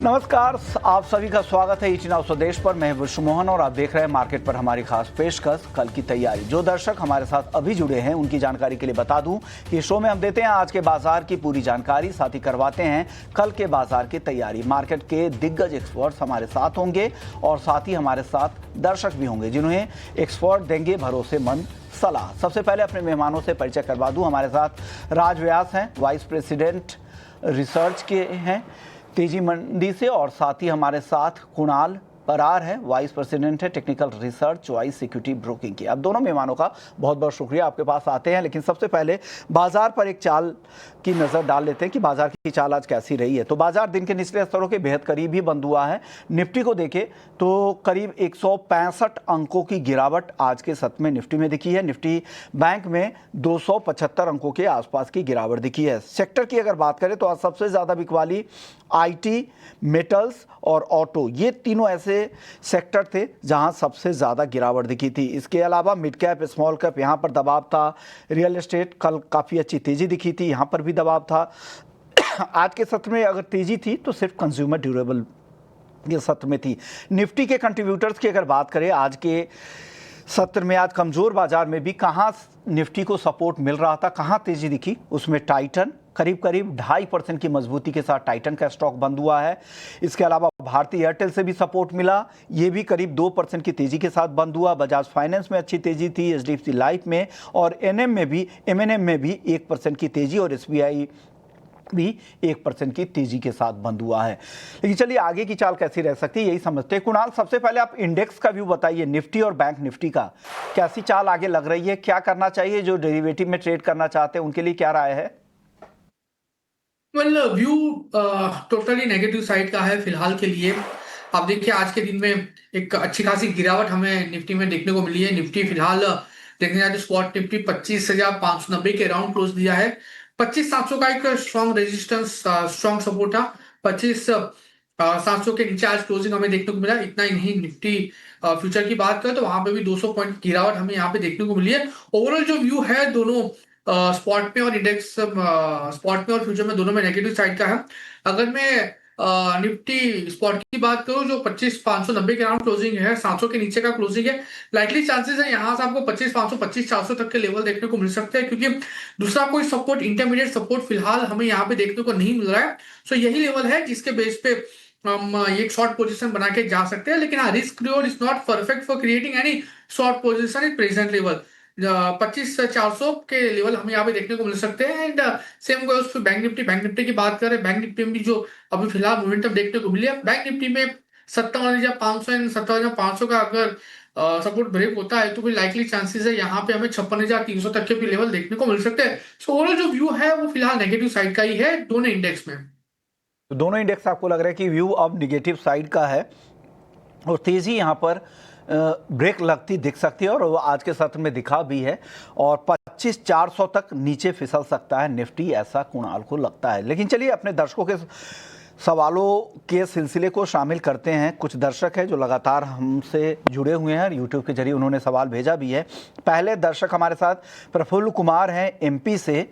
नमस्कार, आप सभी का स्वागत है ईटी नाउ स्वदेश पर। मैं विश्व मोहन और आप देख रहे हैं मार्केट पर हमारी खास पेशकश कल की तैयारी। जो दर्शक हमारे साथ अभी जुड़े हैं उनकी जानकारी के लिए बता दूं कि शो में हम देते हैं आज के बाजार की पूरी जानकारी, साथ ही करवाते हैं कल के बाजार की तैयारी। मार्केट के दिग्गज एक्सपर्ट्स हमारे साथ होंगे और साथ ही हमारे साथ दर्शक भी होंगे जिन्हें एक्सपर्ट देंगे भरोसेमंद सलाह। सबसे पहले अपने मेहमानों से परिचय करवा दूं। हमारे साथ राज व्यास हैं, वाइस प्रेसिडेंट रिसर्च के हैं तेजी मंडी से, और साथ ही हमारे साथ कुणाल परार है, वाइस प्रेसिडेंट है technical research vice security broking की। अब दोनों मेहमानों का बहुत बहुत शुक्रिया, आपके पास आते हैं। लेकिन सबसे पहले बाजार पर एक चाल की नज़र डाल लेते हैं कि बाजार की चाल आज कैसी रही है। तो बाजार दिन के निचले स्तरों के बेहद करीब ही बंद हुआ है। निफ्टी को देखें तो करीब 165 अंकों की गिरावट आज के सत्र में निफ्टी में दिखी है। निफ्टी बैंक में 275 अंकों के आसपास की गिरावट दिखी है। सेक्टर की अगर बात करें तो आज सबसे ज़्यादा बिकवाली आईटी, मेटल्स और ऑटो, ये तीनों ऐसे सेक्टर थे जहां सबसे ज़्यादा गिरावट दिखी थी। इसके अलावा मिड कैप, स्मॉल कैप, यहाँ पर दबाव था। रियल एस्टेट कल काफ़ी अच्छी तेज़ी दिखी थी, यहाँ पर भी दबाव था। आज के सत्र में अगर तेज़ी थी तो सिर्फ कंज्यूमर ड्यूरेबल के सत्र में थी। निफ्टी के कंट्रीब्यूटर्स की अगर बात करें आज के सत्र में, आज कमज़ोर बाजार में भी कहाँ निफ्टी को सपोर्ट मिल रहा था, कहाँ तेज़ी दिखी, उसमें टाइटन करीब 2.5% की मजबूती के साथ टाइटन का स्टॉक बंद हुआ है। इसके अलावा भारतीय एयरटेल से भी सपोर्ट मिला, ये भी करीब 2% की तेज़ी के साथ बंद हुआ। बजाज फाइनेंस में अच्छी तेज़ी थी, एचडीएफसी लाइफ में और एमएनएम में भी 1% की तेज़ी और एसबीआई भी 1% की तेजी के साथ बंद हुआ है। लेकिन चलिए आगे की चाल कैसी रह सकती है यही समझते हैं। कुणाल, सबसे पहले आप इंडेक्स का व्यू बताइए, निफ्टी और बैंक निफ्टी का कैसी चाल आगे लग रही है, क्या करना चाहिए, जो डेरिवेटिव में ट्रेड करना चाहते हैं उनके लिए क्या राय है? व्यू टोटली नेगेटिव साइड का है फिलहाल के लिए। आप देखिए आज के दिन में एक अच्छी खासी गिरावट हमें निफ्टी में देखने को मिली है। निफ्टी फिलहाल देखने जाए तो स्पॉट निफ्टी 25,590 के अराउंड क्लोज दिया है। 25,700 का एक स्ट्रॉन्ग रेजिस्टेंस, स्ट्रॉन्ग सपोर्ट था। 25,700 के नीचे आज क्लोजिंग हमें देखने को मिला। इतना ही नहीं, निफ्टी फ्यूचर की बात करें तो वहां पे भी 200 पॉइंट गिरावट हमें यहाँ पे देखने को मिली है। ओवरऑल जो व्यू है दोनों स्पॉट में और इंडेक्स, स्पॉट में और फ्यूचर में दोनों में नेगेटिव साइड का है। अगर मैं निफ्टी स्पॉट की बात करूं जो 25,590 के अराउंड क्लोजिंग है, 700 के नीचे का क्लोजिंग है, लाइकली चांसेस है यहाँ से आपको 25,500 25,400 तक के लेवल देखने को मिल सकते हैं, क्योंकि दूसरा कोई सपोर्ट, इंटरमीडिएट सपोर्ट फिलहाल हमें यहाँ पे देखने को नहीं मिल रहा है। सो यही लेवल है जिसके बेस पे हम एक शॉर्ट पोजीशन बना के जा सकते हैं। लेकिन हाँ, risk reward is not perfect for creating any short position in present level. 25,400 के लेवल हमें यहाँ पे देखने को मिल सकते हैं। And same goes for bank Nifty की बात करें, बैंक निफ्टी में भी जो अभी फिलहाल मोमेंटम देखने को मिली है, बैंक निफ्टी में 57,500 एंड 57,500 का अगर सपोर्ट ब्रेक होता है तो भी लाइकली चांसेस है यहाँ पे हमें 56,300 तक के भी लेवल देखने को मिल सकते हैं। सो ओवरऑल जो व्यू है वो फिलहाल नेगेटिव साइड का ही है दोनों इंडेक्स में। तो दोनों इंडेक्स आपको लग रहा है कि व्यू अब निगेटिव साइड का है और तेज़ी यहाँ पर ब्रेक लगती दिख सकती है, और वो आज के सत्र में दिखा भी है, और 25,400 तक नीचे फिसल सकता है निफ्टी, ऐसा कुणाल को लगता है। लेकिन चलिए अपने दर्शकों के सवालों के सिलसिले को शामिल करते हैं। कुछ दर्शक हैं जो लगातार हमसे जुड़े हुए हैं, यूट्यूब के जरिए उन्होंने सवाल भेजा भी है। पहले दर्शक हमारे साथ प्रफुल्ल कुमार हैं एमपी से।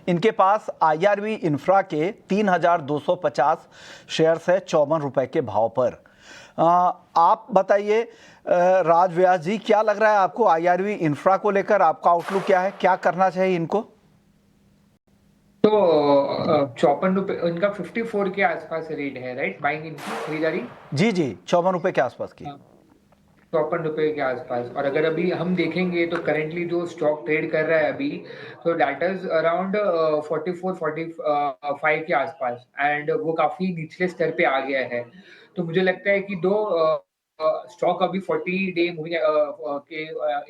इनके पास आईआरबी इंफ्रा के 3,250 शेयर्स है 54 रुपए के भाव पर। आप बताइए राज व्यास जी, क्या लग रहा है आपको आईआरबी इंफ्रा को लेकर, आपका आउटलुक क्या है, क्या करना चाहिए इनको? तो 54 रुपए इनका 54 के आसपास रेट है, राइट? बाइंग इनकी खरीदारी जी जी, 54 रुपए के आसपास की। 54 रुपए के आसपास। और अगर अभी हम देखेंगे तो करेंटली जो स्टॉक ट्रेड कर रहा है अभी, तो दैट इज अराउंड 44-45 के आसपास, एंड वो काफी निचले स्तर पे आ गया है। तो मुझे लगता है कि दो स्टॉक अभी 40-डे मूविंग के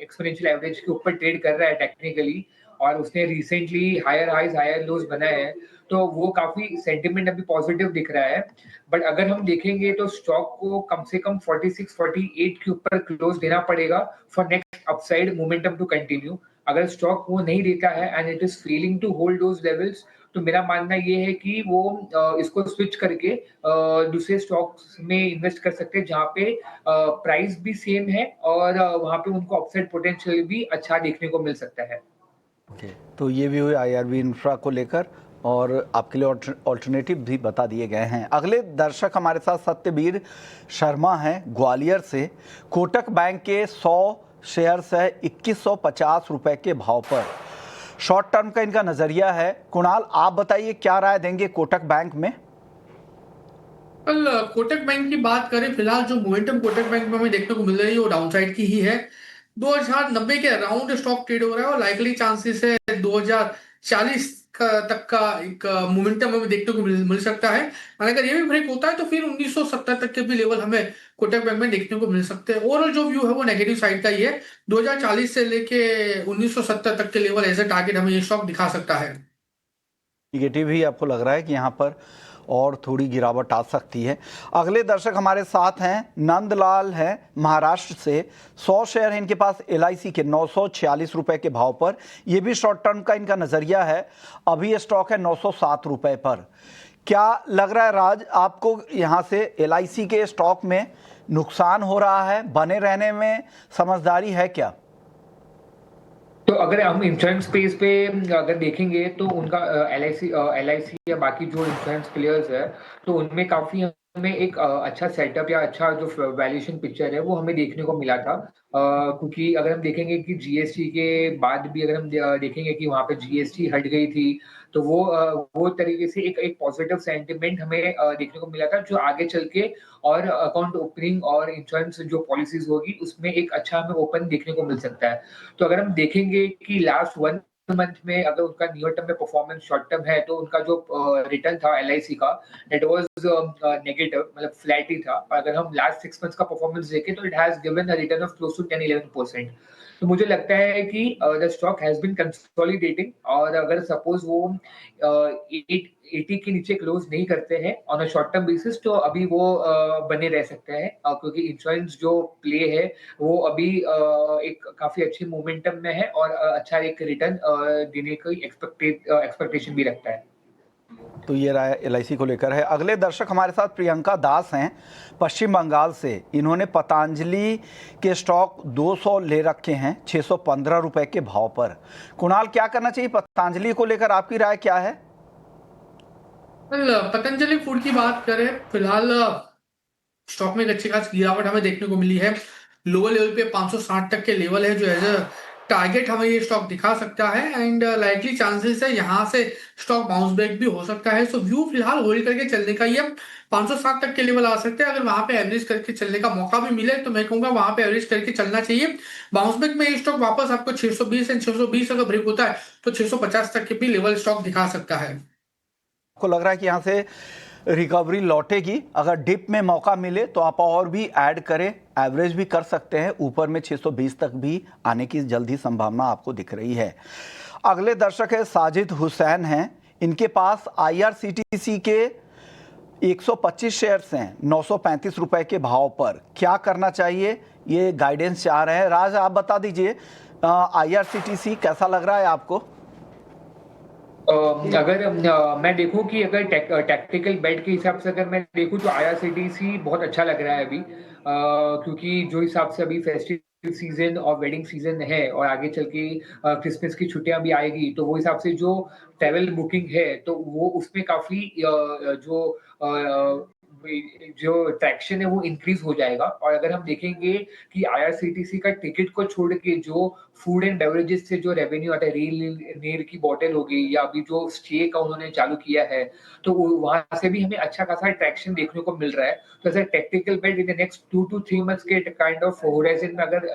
एक्सपोनेंशियल एवरेज के ऊपर ट्रेड कर रहा है टेक्निकली, और उसने recently higher highs higher lows बनाए हैं, तो वो काफी सेंटिमेंट अभी पॉजिटिव दिख रहा है। बट अगर हम देखेंगे तो स्टॉक को कम से कम 46-48 के ऊपर क्लोज देना पड़ेगा for next upside momentum to continue. अगर स्टॉक वो नहीं देता है and it is failing to hold those levels, तो मेरा मानना ये है कि वो इसको स्विच करके दूसरे स्टॉक्स में इन्वेस्ट कर सकते हैं जहाँ पे प्राइस भी सेम है और वहाँ पे उनको अपसाइड पोटेंशियल भी अच्छा देखने को मिल सकता है। ओके, तो ये भी हुई आईआरबी इंफ्रा को लेकर। और आपके लिए ऑल्टरनेटिव भी बता दिए गए हैं। अगले दर्शक हमारे साथ सत्यवीर शर्मा हैं ग्वालियर से। कोटक बैंक के 100 शेयर्स है 2150 रुपए के भाव पर, शॉर्ट टर्म का इनका नजरिया है। कुणाल, आप बताइए क्या राय देंगे कोटक बैंक में? कल कोटक बैंक की बात करें, फिलहाल जो मोमेंटम कोटक बैंक में हमें देखने को मिल रही है वो डाउनसाइड की ही है। 2090 के अराउंड स्टॉक ट्रेड हो रहा है और लाइकली चांसेस है 2040 तक का एक मोमेंटम हमें देखने को मिल सकता है। और अगर ये भी ब्रेक होता है तो फिर 1970 तक के भी लेवल हमें कोटक बैंक में देखने को मिल सकते हैं। ओवरऑल जो व्यू है वो नेगेटिव साइड का ही है। 2040 से लेके 1970 तक के लेवल एज ए टारगेट हमें ये स्टॉक दिखा सकता है। निगेटिव ही आपको लग रहा है कि यहाँ पर और थोड़ी गिरावट आ सकती है। अगले दर्शक हमारे साथ हैं नंदलाल हैं महाराष्ट्र से। 100 शेयर हैं इनके पास LIC के 946 रुपए के भाव पर। ये भी शॉर्ट टर्म का इनका नजरिया है। अभी ये स्टॉक है 907 रुपए पर। क्या लग रहा है राज आपको, यहाँ से LIC के स्टॉक में नुकसान हो रहा है? बने रहने में समझदारी है क्या? तो अगर हम इंश्योरेंस स्पेस पे अगर देखेंगे तो उनका LIC या बाकी जो इंश्योरेंस प्लेयर्स है तो उनमें काफी हमें एक अच्छा सेटअप या अच्छा जो वैल्यूएशन पिक्चर है वो हमें देखने को मिला था। क्योंकि अगर हम देखेंगे कि GST के बाद भी अगर हम देखेंगे कि वहाँ पे GST हट गई थी तो वो तरीके से एक पॉजिटिव सेंटिमेंट हमें देखने को मिला था, जो आगे चल के और अकाउंट ओपनिंग और इंश्योरेंस जो पॉलिसीज होगी उसमें एक अच्छा हमें ओपन देखने को मिल सकता है। तो अगर हम देखेंगे कि लास्ट 1 मंथ में अगर उनका नियर टर्म में परफॉर्मेंस शॉर्ट टर्म है तो उनका जो रिटर्न था LIC का इट वाज नेगेटिव, मतलब फ्लैट ही था। और अगर हम लास्ट 6 मंथ्स का परफॉर्मेंस देखें तो it has given a return of close to 10-11%। तो मुझे लगता है कि the stock has been consolidating और अगर सपोज वो 80 के नीचे क्लोज नहीं करते हैं on a short term basis तो अभी वो बने रह सकते हैं, क्योंकि इंश्योरेंस जो प्ले है वो अभी एक काफी अच्छी मोमेंटम में है और अच्छा एक रिटर्न देने की एक्सपेक्टेशन भी रखता है। तो ये राय LIC को लेकर है। अगले दर्शक हमारे साथ प्रियंका दास हैं पश्चिम बंगाल से। इन्होंने पतंजलि के स्टॉक 200 ले रखे हैं 615 रुपए के भाव पर। कुणाल, क्या करना चाहिए पतंजलि को लेकर, आपकी राय क्या है? पतंजलि फूड की बात करें, फिलहाल स्टॉक में एक अच्छी खासी गिरावट हमें देखने को मिली है। लोअर लेवल पे 560 तक के लेवल है जो एज अ टारगेट हमें ये स्टॉक दिखा सकता है एंड लाइकली चांसेस है यहाँ से स्टॉक बाउंस बैक भी हो सकता है। सो व्यू फिलहाल होल्ड करके चलने का ही है। 560 तक के लेवल आ सकते हैं। अगर वहां पे एवरेज करके चलने का मौका भी मिले तो मैं कहूंगा वहां पे एवरेज करके चलना चाहिए। बाउंस बैक में ये स्टॉक वापस आपको 620 एंड 620 अगर ब्रेक होता है तो 650 तक के भी लेवल स्टॉक दिखा सकता है। आपको लग रहा है कि यहाँ से रिकवरी लौटेगी? अगर डिप में मौका मिले तो आप और भी ऐड करें, एवरेज भी कर सकते हैं। ऊपर में 620 तक भी आने की जल्दी संभावना आपको दिख रही है। अगले दर्शक है साजिद हुसैन हैं। इनके पास IRCTC के 125 शेयर्स हैं 935 रुपए के भाव पर। क्या करना चाहिए, ये गाइडेंस चाह रहे हैं। राज, आप बता दीजिए IRCTC कैसा लग रहा है आपको? अगर मैं देखूं कि अगर टैक्टिकल बेट के हिसाब से अगर मैं देखूं तो IRCTC बहुत अच्छा लग रहा है अभी, क्योंकि जो हिसाब से अभी फेस्टिव सीजन और वेडिंग सीजन है और आगे चल के क्रिसमस की छुट्टियां भी आएगी तो वो हिसाब से जो ट्रैवल बुकिंग है तो वो उसमें काफी जो ट्रैक्शन है वो इंक्रीज हो जाएगा। और अगर हम देखेंगे कि IRCTC का टिकट को छोड़ के जो फूड एंड बेवरेजेस से जो रेवेन्यू आता है, नीर की बोतल हो गई या अभी जो स्टे का उन्होंने चालू किया है तो वहां से भी हमें अच्छा खासा ट्रैक्शन देखने को मिल रहा है। तो ऐसा technical bet in the next 2 to 3 months के काइंड ऑफ होराइजन में अगर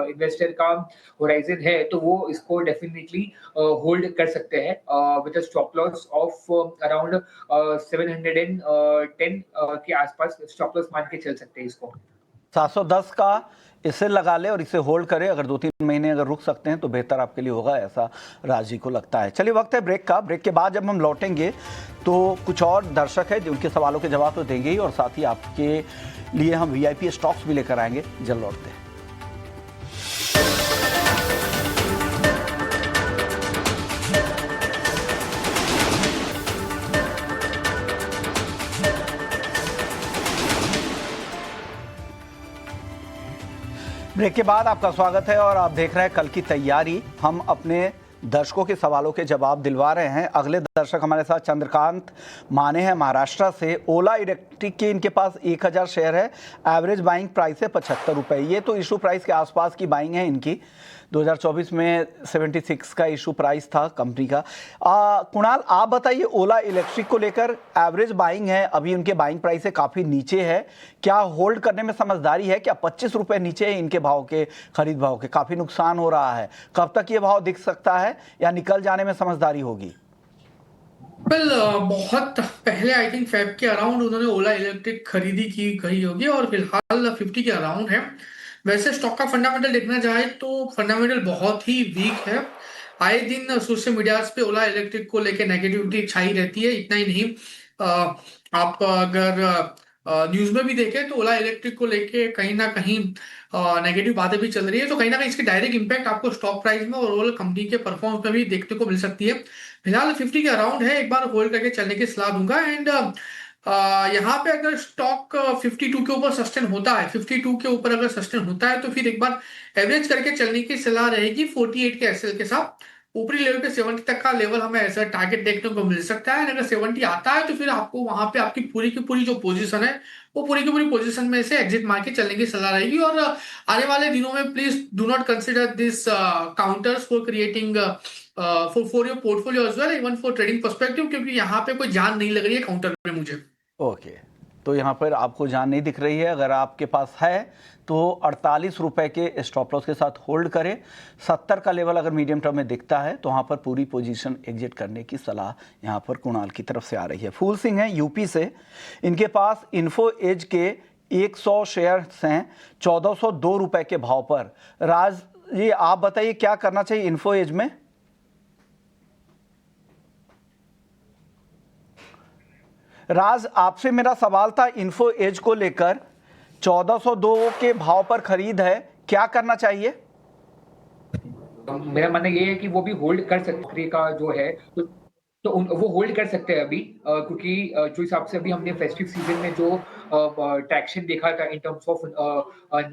इन्वेस्टर का होराइजन है तो वो इसको डेफिनेटली होल्ड कर सकते हैं with a stop loss of around 710 के आसपास स्टॉप लॉस मान के चल सकते हैं इसको। 710 का इसे लगा ले और इसे होल्ड करे। अगर 2-3 महीने अगर रुक सकते हैं तो बेहतर आपके लिए होगा, ऐसा राजी को लगता है। चलिए, वक्त है ब्रेक का। ब्रेक के बाद जब हम लौटेंगे तो कुछ और दर्शक है जिनके सवालों के जवाब तो देंगे ही, और साथ ही आपके लिए हम VIP स्टॉक्स भी लेकर आएंगे। जल्द लौटते हैं। ब्रेक के बाद आपका स्वागत है और आप देख रहे हैं कल की तैयारी। हम अपने दर्शकों के सवालों के जवाब दिलवा रहे हैं। अगले दर्शक हमारे साथ चंद्रकांत माने हैं महाराष्ट्र से। ओला इलेक्ट्रिक के इनके पास 1000 शेयर है, एवरेज बाइंग प्राइस है 75 रुपये। ये तो इशू प्राइस के आसपास की बाइंग है इनकी। 2024 में 76 का इशू प्राइस था कंपनी का। कुणाल, आप बताइए, ओला इलेक्ट्रिक को लेकर एवरेज बाइंग है, अभी उनके बाइंग प्राइस से काफ़ी नीचे है, क्या होल्ड करने में समझदारी है? क्या 25 रुपये नीचे है इनके भाव के, खरीद भाव के? काफ़ी नुकसान हो रहा है, कब तक ये भाव दिख सकता है या निकल जाने में समझदारी होगी? बहुत पहले आई थिंक फेब के अराउंड उन्होंने ओला इलेक्ट्रिक खरीदी की गई होगी और फिलहाल 50 के अराउंड है। वैसे स्टॉक का फंडामेंटल देखना जाए तो फंडामेंटल बहुत ही वीक है। आए दिन सोशल मीडिया पे ओला इलेक्ट्रिक को लेके नेगेटिविटी छाई रहती है। इतना ही नहीं, आप अगर न्यूज में भी देखें तो ओला इलेक्ट्रिक को लेके कहीं ना कहीं नेगेटिव बातें भी चल रही है। तो कहीं ना कहीं इसकी डायरेक्ट इंपैक्ट आपको स्टॉक प्राइस में और ओवरऑल कंपनी के परफॉर्मेंस में भी देखने को मिल सकती है। फिलहाल 50 के अराउंड है, एक बार होल्ड करके चलने की सलाह दूंगा। एंड यहाँ पे अगर स्टॉक 52 के ऊपर सस्टेन होता है, 52 के ऊपर अगर सस्टेन होता है तो फिर एक बार एवरेज करके चलने की सलाह रहेगी 48 के एसएल के साथ। ऊपरी लेवल पे 70 तक का लेवल हमें ऐसा टारगेट देखने को मिल सकता है। अगर 70 आता है तो फिर आपको वहां पे आपकी पूरी की पूरी जो पोजीशन है वो पूरी की पूरी पोजीशन में से एग्जिट मार के चलने की सलाह रहेगी। और आने वाले दिनों में please do not consider this counters for creating for your portfolio as well, even for trading perspective, क्योंकि यहाँ पे कोई जान नहीं लग रही है काउंटर पे मुझे। ओके, तो यहाँ पर आपको जान नहीं दिख रही है। अगर आपके पास है तो 48 रुपए के स्टॉप लॉस के साथ होल्ड करें। 70 का लेवल अगर मीडियम टर्म में दिखता है तो वहाँ पर पूरी पोजीशन एग्जिट करने की सलाह यहाँ पर कुणाल की तरफ से आ रही है। फूल सिंह है यूपी से, इनके पास इन्फो एज के 100 शेयर्स हैं 1402 रुपए के भाव पर। राज जी, आप बताइए क्या करना चाहिए इन्फो एज में? राज, आपसे मेरा सवाल था इन्फो एज को लेकर, 1402 के भाव पर खरीद है, क्या करना चाहिए? मेरा मानना ये है कि वो भी होल्ड कर सकते का जो है वो होल्ड कर सकते हैं अभी, क्योंकि जो हिसाब से अभी हमने फेस्टिव सीजन में जो ट्रैक्शन देखा था इन टर्म्स ऑफ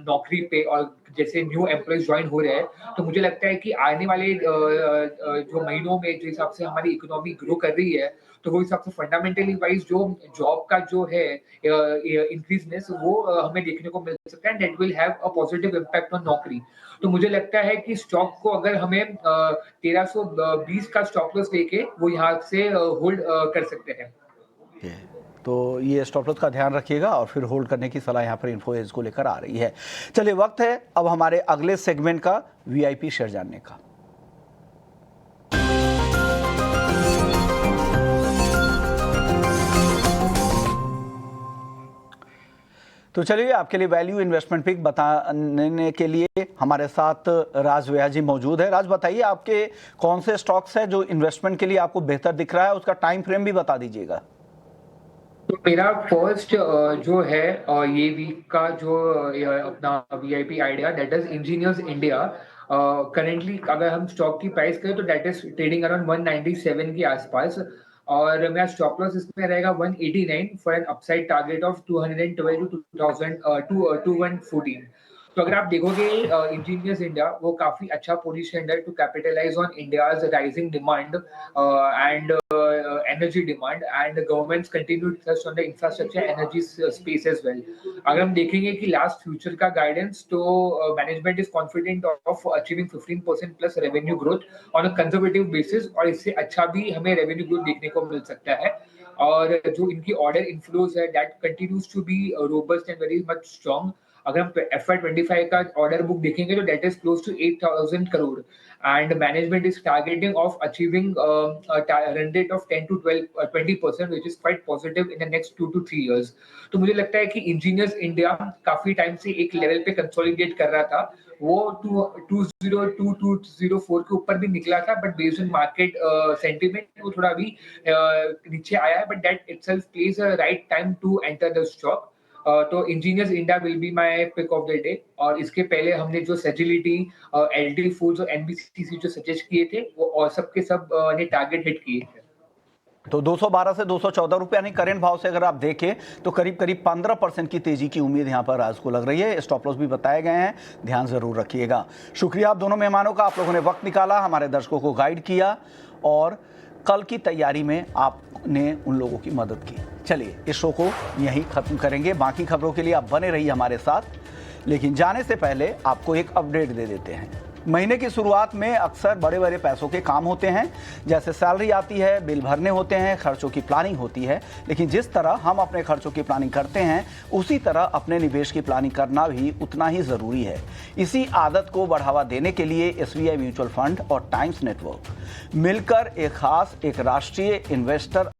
नौकरी पे और जैसे न्यू एम्प्लॉयज ज्वाइन हो रहे हैं, तो मुझे लगता है कि आने वाले जो महीनों में जो हिसाब से हमारी इकोनॉमी ग्रो कर रही है, तो वो हिसाब से फंडामेंटली वाइज जो जॉब का जो है इंक्रीजनेस वो हमें देखने को मिल सकता है, that will have a positive impact on नौकरी। तो मुझे लगता है कि स्टॉक को अगर हमें 1320 का स्टॉप लॉस लेके वो यहाँ से होल्ड कर सकते हैं। तो ये स्टॉप लॉस का ध्यान रखिएगा और फिर होल्ड करने की सलाह यहाँ पर इन्फो एज को लेकर आ रही है। चलिए, वक्त है अब हमारे अगले सेगमेंट का, वीआईपी शेयर जानने का। तो चलिए, आपके लिए वैल्यू इन्वेस्टमेंट पिक बताने के लिए हमारे साथ राज व्यास जी मौजूद है। राज, बताइए आपके कौन से स्टॉक्स हैं जो इन्वेस्टमेंट के लिए आपको बेहतर दिख रहा है, उसका टाइम फ्रेम भी बता दीजिएगा। तो मेरा फर्स्ट जो है ये वीक का जो अपना VIP idea, that is engineers India. Currently अगर हम स्टॉक की प्राइस करें तो दैट इज ट्रेडिंग अराउंड 197 के आसपास, और मेरा स्टॉप लॉस इसमें रहेगा 189 for an upside target of 212 to 2114। तो अगर आप देखोगे इंजीनियर्स इंडिया वो काफी अच्छा पोजीशन है to capitalize on India's rising demand and energy demand and the government's continued thrust on the infrastructure energy space as well. अगर हम देखेंगे कि लास्ट फ्यूचर का गाइडेंस, तो management is confident of achieving 15% plus revenue growth on a conservative basis, और इससे अच्छा भी हमें रेवेन्यू ग्रोथ देखने को मिल सकता है। और जो इनकी ऑर्डर इनफ्लोज है that continues to be robust and very much strong. अगर हम FY25 का ऑर्डर बुक देखेंगे तो that is close to 8,000 crore, and management is targeting of achieving a run rate of 10 to 20%, which is quite positive in the next 2 to 3 years. तो मुझे लगता है कि इंजीनियर्स इंडिया काफी टाइम से एक लेवल पे कंसोलिडेट कर रहा था, वो 202-204 के ऊपर भी निकला था, but based on market sentiment वो थोड़ा भी नीचे आया है, but that itself plays a right time to enter the stock. तो Engineers India will be my pick of the day. और इसके पहले हमने जो सेजिलिटी, एलटी फूड्स और एनबीसीसी जो सजेस्ट किए थे वो और सबके सब ने टारगेट हिट किए थे। तो 212 से 214 रुपये यानी करेंट भाव से अगर आप देखें तो करीब करीब 15% की तेजी की उम्मीद यहां पर आज को लग रही है। स्टॉप लॉस भी बताए गए हैं, ध्यान जरूर रखिएगा। शुक्रिया आप दोनों मेहमानों का, आप लोगों ने वक्त निकाला, हमारे दर्शकों को गाइड किया और कल की तैयारी में आपने उन लोगों की मदद की। चलिए इस शो को यहीं खत्म करेंगे। बाकी खबरों के लिए आप बने रहिए हमारे साथ, लेकिन जाने से पहले आपको एक अपडेट दे देते हैं। महीने की शुरुआत में अक्सर बड़े बड़े पैसों के काम होते हैं, जैसे सैलरी आती है, बिल भरने होते हैं, खर्चों की प्लानिंग होती है। लेकिन जिस तरह हम अपने खर्चों की प्लानिंग करते हैं उसी तरह अपने निवेश की प्लानिंग करना भी उतना ही ज़रूरी है। इसी आदत को बढ़ावा देने के लिए SBI म्यूचुअल फंड और टाइम्स नेटवर्क मिलकर एक राष्ट्रीय इन्वेस्टर